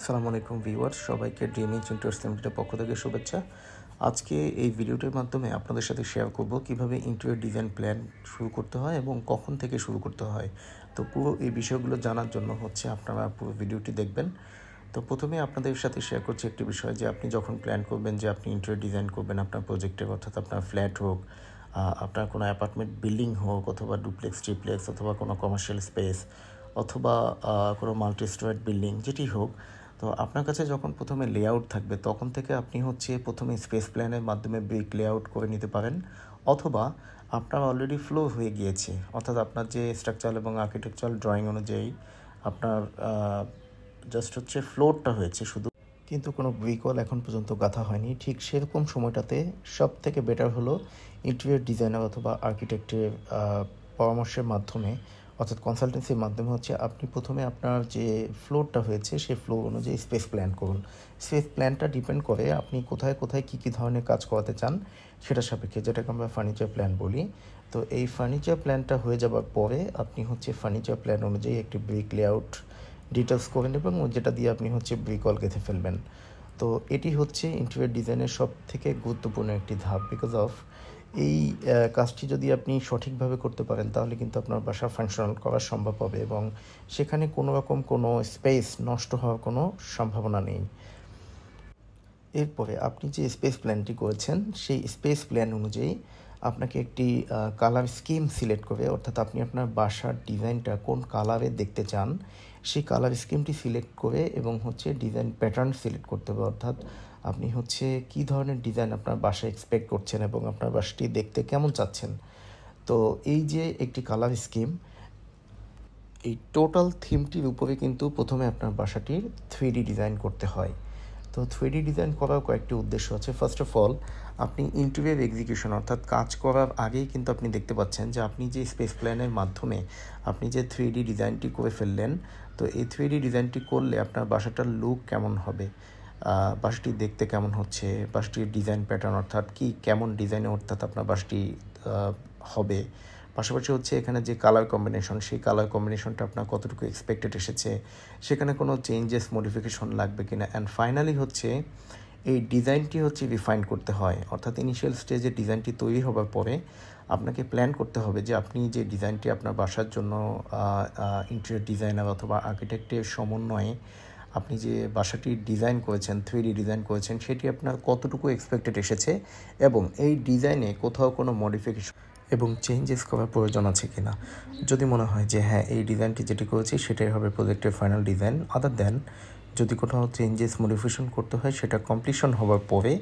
আসসালামু আলাইকুম ভিউয়ার্স, সবাইকে ড্রিমিং ইন্টারেস্ট লিমিটেডের পক্ষ থেকে শুভেচ্ছা। আজকে এই ভিডিওটির মাধ্যমে আপনাদের সাথে শেয়ার করব কিভাবে ইন্টেরিয়র ডিজাইন প্ল্যান শুরু করতে হয় এবং কখন থেকে শুরু করতে হয়। তো পুরো এই বিষয়গুলো জানার জন্য আপনারা পুরো ভিডিওটি দেখবেন। তো প্রথমে আপনাদের সাথে শেয়ার করছি একটি বিষয় যে আপনি যখন প্ল্যান করবেন যে আপনি ইন্টেরিয়র ডিজাইন করবেন আপনার প্রজেক্টে, অর্থাৎ আপনার ফ্ল্যাট হোক, আপনার কোনো অ্যাপার্টমেন্ট বিল্ডিং হোক, অথবা ডুপ্লেক্স, ট্রিপ্লেক্স, অথবা কোনো কমার্শিয়াল স্পেস, অথবা কোনো মাল্টি স্টোরেড বিল্ডিং, যেটি হোক। তো আপনার কাছে যখন প্রথমে লেআউট থাকবে তখন থেকে আপনি প্রথমে স্পেস প্ল্যানের মাধ্যমে ব্রিক লেআউট করে নিতে পারেন, অথবা আপনার অলরেডি ফ্লো হয়ে গিয়েছে, অর্থাৎ আপনার যে স্ট্রাকচারাল এবং আর্কিটেকচারাল ড্রয়িং অনুযায়ী আপনার জাস্ট ফ্লোরটা হয়েছে শুধু, কিন্তু কোনো ব্রিকওয়াল এখন পর্যন্ত গাঁথা হয়নি। ঠিক সেরকম সময়টাতে সব থেকে বেটার হলো ইন্টেরিয়র ডিজাইনার অথবা আর্কিটেক্টের পরামর্শের মাধ্যমে, অর্থাৎ কনসালটেন্সির মাধ্যমে আপনি প্রথমে আপনার যে ফ্লোরটা হয়েছে সেই ফ্লোর অনুযায়ী স্পেস প্ল্যান করুন। স্পেস প্ল্যানটা ডিপেন্ড করে আপনি কোথায় কোথায় কী কী ধরনের কাজ করাতে চান সেটা সাপেক্ষে, যেটাকে আমরা ফার্নিচার প্ল্যান বলি। তো এই ফার্নিচার প্ল্যানটা হয়ে যাবার পরে আপনি ফার্নিচার প্ল্যান অনুযায়ী একটি ব্রিক লেআউট ডিটেলস করবেন এবং যেটা দিয়ে আপনি ব্রিকওয়াল গেঁথে ফেলবেন। তো এটি ইন্টেরিয়র ডিজাইনের সব থেকে গুরুত্বপূর্ণ একটি ধাপ। বিকজ অফ এই কাজটি যদি আপনি সঠিকভাবে করতে পারেন তাহলে কিন্তু আপনার বাসা ফাংশনাল করা সম্ভব হবে এবং সেখানে কোনো রকম কোনো স্পেস নষ্ট হওয়ার কোনো সম্ভাবনা নেই। এরপরে আপনি যে স্পেস প্ল্যানটি করেছেন সেই স্পেস প্ল্যান অনুযায়ী আপনাকে একটি কালার স্কিম সিলেক্ট করে, অর্থাৎ আপনি আপনার বাসার ডিজাইনটা কোন কালারে দেখতে চান সেই কালার স্কিমটি সিলেক্ট করে এবং ডিজাইন প্যাটার্ন সিলেক্ট করতে হবে, অর্থাৎ আপনি কী ধরনের ডিজাইন আপনার বাসায় এক্সপেক্ট করছেন এবং আপনার বাসাটি দেখতে কেমন চাচ্ছেন। তো এই যে একটি কালার স্কিম, এই টোটাল থিমটির উপরে কিন্তু প্রথমে আপনার বাসাটির 3D ডিজাইন করতে হয়। তো 3D ডিজাইন করার কয়েকটি উদ্দেশ্য আছে। ফার্স্ট অফ অল, আপনি ইন্টেরিয়র এক্সিকিউশন অর্থাৎ কাজ করার আগেই কিন্তু আপনি দেখতে পাচ্ছেন যে আপনি যে স্পেস প্ল্যানের মাধ্যমে আপনি যে 3D ডিজাইনটি করে ফেললেন, তো এই 3D ডিজাইনটি করলে আপনার বাসাটার লুক কেমন হবে, বাসাটি দেখতে কেমন হচ্ছে, বাসাটির ডিজাইন প্যাটার্ন অর্থাৎ কেমন ডিজাইনে অর্থাৎ আপনার বাসাটি হবে। পাশাপাশি এখানে যে কালার কম্বিনেশন, সেই কালার কম্বিনেশনটা আপনার কতটুকু এক্সপেক্টেড এসেছে, সেখানে কোনো চেঞ্জেস মডিফিকেশন লাগবে কিনা। অ্যান্ড ফাইনালি এই ডিজাইনটি রিফাইন করতে হয়, অর্থাৎ ইনিশিয়াল স্টেজে ডিজাইনটি তৈরি হবার পরে আপনাকে প্ল্যান করতে হবে যে আপনি যে ডিজাইনটি আপনার বাসার জন্য ইন্টেরিয়র ডিজাইনার অথবা আর্কিটেক্টের সমন্বয়ে আপনি যে বাসাটি ডিজাইন করেছেন, 3D ডিজাইন করেছেন, সেটি আপনার কতটুকু এক্সপেক্টেড এসেছে এবং এই ডিজাইনে কোথাও কোনো মডিফিকেশন এবং চেঞ্জেস করার প্রয়োজন আছে কিনা। যদি মনে হয় যে হ্যাঁ, এই ডিজাইনটি যেটি করেছি সেটাই হবে প্রজেক্টের ফাইনাল ডিজাইন, আদার দেন যদি কোথাও চেঞ্জেস মডিফিকেশন করতে হয় সেটা কমপ্লিশন হওয়ার পরে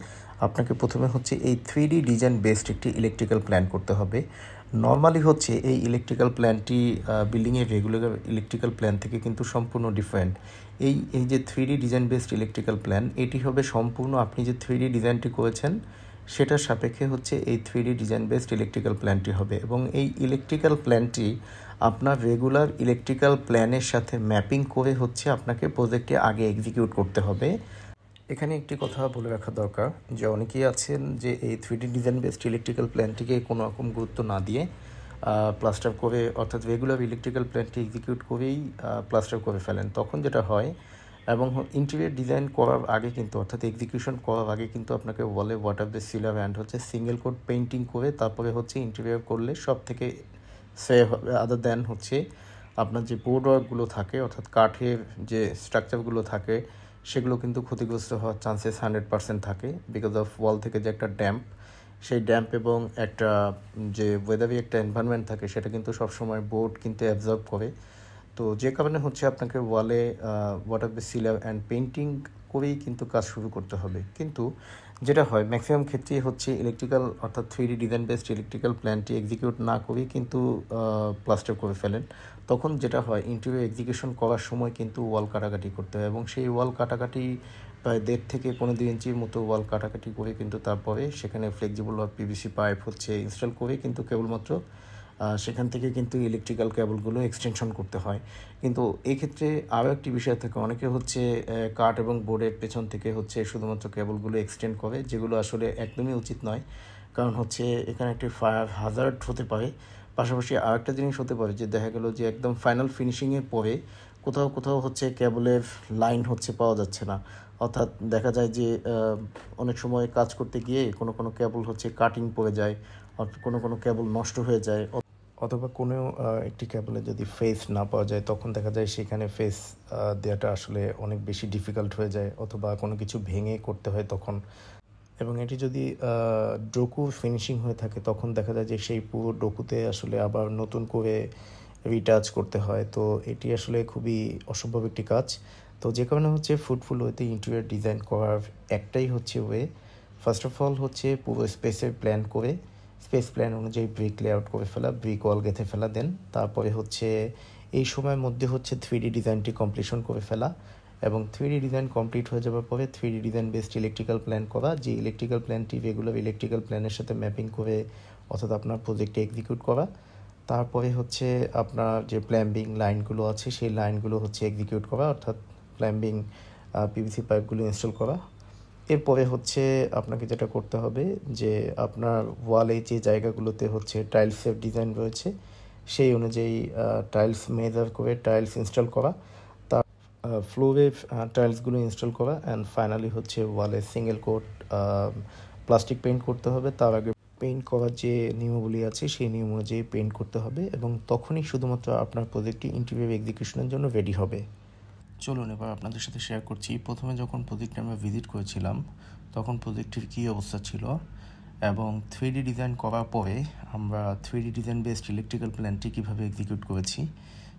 আপনাকে প্রথমে এই 3D ডিজাইন বেসড একটি ইলেকট্রিক্যাল প্ল্যান করতে হবে। নর্মালি এই ইলেকট্রিক্যাল প্ল্যানটি বিল্ডিংয়ের রেগুলার ইলেকট্রিক্যাল প্ল্যান থেকে কিন্তু সম্পূর্ণ ডিফারেন্ট। এই যে 3D design based electrical plan, এটি হবে সম্পূর্ণ আপনি যে 3D ডিজাইনটি করেছেন সেটার সাপেক্ষে এই 3D ডিজাইন বেসড ইলেকট্রিক্যাল প্ল্যানটি হবে এবং এই ইলেকট্রিক্যাল প্ল্যানটি আপনার রেগুলার ইলেকট্রিক্যাল প্ল্যানের সাথে ম্যাপিং করে আপনাকে প্রজেক্টে আগে এক্সিকিউট করতে হবে। এখানে একটি কথা বলে রাখা দরকার যে অনেকেই আছেন যে এই 3D ডিজাইন বেসড ইলেকট্রিক্যাল প্ল্যানটিকে কোনো রকম গুরুত্ব না দিয়ে প্লাস্টার করে, অর্থাৎ রেগুলার ইলেকট্রিক্যাল প্ল্যানটি এক্সিকিউট করেই প্লাস্টার করে ফেলেন। তখন যেটা হয়, এবং ইন্টেরিয়র ডিজাইন করার আগে কিন্তু, অর্থাৎ এক্সিকিউশন করার আগে কিন্তু আপনাকে বলে water base sealer and single coat painting করে তারপরে ইন্টেরিয়র করলে সব থেকে সেভ হবে। আদার দেন আপনার যে বোর্ড ওয়ার্কগুলো থাকে, অর্থাৎ কাঠের যে স্ট্রাকচারগুলো থাকে, সেগুলো কিন্তু ক্ষতিগ্রস্ত হওয়ার চান্সেস 100% থাকে, বিকজ অফ ওয়াল থেকে যে একটা ড্যাম্প, সেই ড্যাম্প এবং একটা যে ওয়েদারি একটা এনভায়রনমেন্ট থাকে সেটা কিন্তু সবসময় বোর্ড কিন্তু অ্যাবজর্ব করে। তো যে কারণে আপনাকে ওয়ালে water base sealer and painting করেই কিন্তু কাজ শুরু করতে হবে। কিন্তু যেটা হয় ম্যাক্সিমাম ক্ষেত্রেই ইলেকট্রিক্যাল অর্থাৎ 3D ডিজাইন বেসড ইলেকট্রিক্যাল প্ল্যানটি এক্সিকিউট না করেই কিন্তু প্লাস্টার করে ফেলেন। তখন যেটা হয়, ইন্টেরিয়র এক্সিকিউশন করার সময় কিন্তু ওয়াল কাটাকাটি করতে হয় এবং সেই ওয়াল কাটাকাটি প্রায় 1.5 থেকে 2 ইঞ্চির মতো ওয়াল কাটাকাটি করে কিন্তু তারপরে সেখানে ফ্লেক্সিবল পিভিসি পাইপ ইনস্টল করে কিন্তু কেবলমাত্র সেখান থেকে কিন্তু ইলেকট্রিক্যাল কেবলগুলো এক্সটেনশন করতে হয়। কিন্তু এক্ষেত্রে আরও একটি বিষয় থাকে, অনেকে কাঠ এবং বোর্ডের পেছন থেকে শুধুমাত্র কেবলগুলো এক্সটেন্ড করে, যেগুলো আসলে একদমই উচিত নয়। কারণ এখানে একটি ফায়ার হাজার্ড হতে পারে। পাশাপাশি আরেকটা জিনিস হতে পারে যে দেখা গেল যে একদম ফাইনাল ফিনিশিংয়ের পরে কোথাও কোথাও হচ্ছে কেবলের লাইন হচ্ছে পাওয়া যাচ্ছে না, অর্থাৎ দেখা যায় যে অনেক সময় কাজ করতে গিয়ে কোনো কেবল হচ্ছে কাটিং পড়ে যায়, অর্থাৎ কোনো কেবল নষ্ট হয়ে যায়, অথবা কোনো একটি কেবলে যদি ফেস না পাওয়া যায় তখন দেখা যায় সেখানে ফেস দেওয়াটা আসলে অনেক বেশি ডিফিকাল্ট হয়ে যায়, অথবা কোনো কিছু ভেঙে করতে হয় তখন। এবং এটি যদি ডোকু ফিনিশিং হয়ে থাকে তখন দেখা যায় যে সেই পুরো ডোকুতে আসলে আবার নতুন করে রিটাচ করতে হয়। তো এটি আসলে খুবই অসম্ভব একটি কাজ। তো যে কারণে হচ্ছে ফুটফুল ওয়েতে ইন্টেরিয়র ডিজাইন করার একটাই হচ্ছে ওয়ে, ফার্স্ট অফ অল হচ্ছে পুরো স্পেসের প্ল্যান করে স্পেস প্ল্যান অনুযায়ী ব্রিক লেআউট করে ফেলা, ব্রিক ওয়াল গেঁথে ফেলা, দেন তারপরে হচ্ছে এই সময়ের মধ্যে হচ্ছে 3D ডিজাইনটি কমপ্লিশন করে ফেলা, এবং 3D ডিজাইন কমপ্লিট হয়ে যাওয়ার পরে 3D design based electrical plan করা, যে ইলেকট্রিক্যাল প্ল্যানটি রেগুলার ইলেকট্রিক্যাল প্ল্যানের সাথে ম্যাপিং করে অর্থাৎ আপনার প্রজেক্টে এক্সিকিউট করা। তারপরে হচ্ছে আপনার যে প্ল্যাম্বিং লাইনগুলো আছে সেই লাইনগুলো হচ্ছে এক্সিকিউট করা, অর্থাৎ প্ল্যাম্বিং পিভিসি পাইপগুলো ইনস্টল করা। এরপরে হচ্ছে আপনাকে যেটা করতে হবে যে আপনার ওয়ালে যে জায়গাগুলোতে হচ্ছে টাইলসের ডিজাইন রয়েছে সেই অনুযায়ী টাইলস মেজার করে টাইলস ইনস্টল করা, তার ফ্লোরে টাইলসগুলো ইনস্টল করা, অ্যান্ড ফাইনালি হচ্ছে ওয়ালে সিঙ্গেল কোট প্লাস্টিক পেইন্ট করতে হবে। তার আগে পেইন্ট করার যে নিয়মাবলী আছে সেই নিয়ম অনুযায়ী পেইন্ট করতে হবে, এবং তখনই শুধুমাত্র আপনার প্রজেক্টটি ইন্টেরিয়র এক্সিকিউশনের জন্য রেডি হবে। চলুন এবার আপনাদের সাথে শেয়ার করছি প্রথমে যখন প্রজেক্টে আমরা ভিজিট করেছিলাম তখন প্রজেক্টের কী অবস্থা ছিল, এবং 3D ডিজাইন করার পরে আমরা 3D ডিজাইন বেসড ইলেকট্রিক্যাল প্ল্যানটি কীভাবে এক্সিকিউট করেছি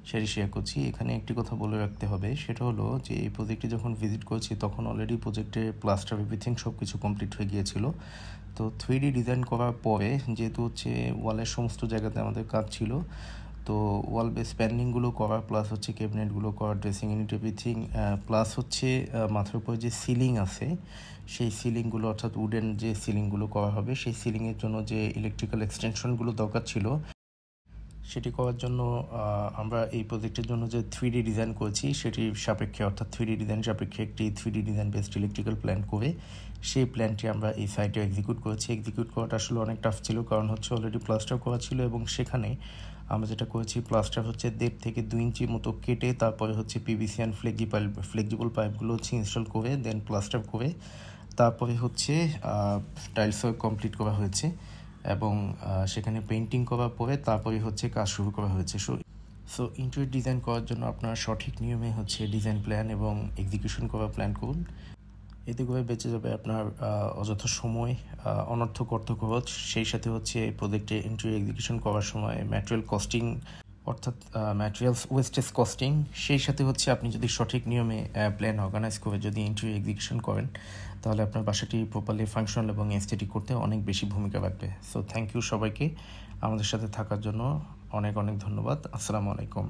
সেটি শেয়ার করছি। এখানে একটি কথা বলে রাখতে হবে, সেটা হলো যে এই প্রজেক্টে যখন ভিজিট করেছি তখন অলরেডি প্রজেক্টে প্লাস্টার এভরিথিং সব কিছু কমপ্লিট হয়ে গিয়েছিল। তো 3D ডিজাইন করার পরে যেহেতু হচ্ছে ওয়ালের সমস্ত জায়গাতে আমাদের কাজ ছিল, তো ওয়াল বেস প্যানেলিংগুলো করা, প্লাস হচ্ছে ক্যাবিনেটগুলো করা, ড্রেসিং ইউনিট এভরিথিং, প্লাস হচ্ছে মাথার উপরে যে সিলিং আছে সেই সিলিংগুলো অর্থাৎ উডেন যে সিলিংগুলো করা হবে সেই সিলিংয়ের জন্য যে ইলেকট্রিক্যাল এক্সটেনশনগুলো দরকার ছিল সেটি করার জন্য আমরা এই প্রজেক্টের জন্য যে 3D ডিজাইন করেছি সেটির সাপেক্ষে, অর্থাৎ 3D ডিজাইন সাপেক্ষে একটি 3D design based electrical plan করে সেই প্ল্যানটি আমরা এই সাইটে এক্সিকিউট করেছি। এক্সিকিউট করাটা আসলে অনেক টাফ ছিল, কারণ হচ্ছে অলরেডি প্লাস্টার করা ছিল, এবং সেখানে আমরা যেটা করেছি প্লাস্টার হচ্ছে 1.5 থেকে 2 ইঞ্চি মতো কেটে তারপরে হচ্ছে পিভিসি অ্যান্ড ফ্লেক্সিবল পাইপগুলো হচ্ছে ইনস্টল করে দেন প্লাস্টার করে তারপরে হচ্ছে টাইলস ওয়ার্ক কমপ্লিট করা হয়েছে, এবং সেখানে পেইন্টিং করার পরে তারপরে হচ্ছে কাজ শুরু করা হয়েছে। সো ইন্টেরিয়র ডিজাইন করার জন্য আপনার সঠিক নিয়মে হচ্ছে ডিজাইন প্ল্যান এবং এক্সিকিউশন করা প্ল্যান করুন, এতে করে বেঁচে যাবে আপনার অযথা সময়, অনর্থক অর্থ খরচ, সেই সাথে হচ্ছে প্রজেক্টে ইন্টেরিয়র এক্সিকিউশন করার সময় ম্যাটেরিয়াল কস্টিং অর্থাৎ ম্যাটেরিয়ালস ওয়েস্টেজ কস্টিং, সেই সাথে হচ্ছে আপনি যদি সঠিক নিয়মে প্ল্যান অর্গানাইজ করে যদি ইন্টেরিয়র এক্সিকিউশন করেন তাহলে আপনার বাসাটি প্রপারলি ফাংশনাল এবং এস্থেটিক করতে অনেক বেশি ভূমিকা রাখবে। সো থ্যাংক ইউ সবাইকে আমাদের সাথে থাকার জন্য, অনেক অনেক ধন্যবাদ। আসসালামু আলাইকুম।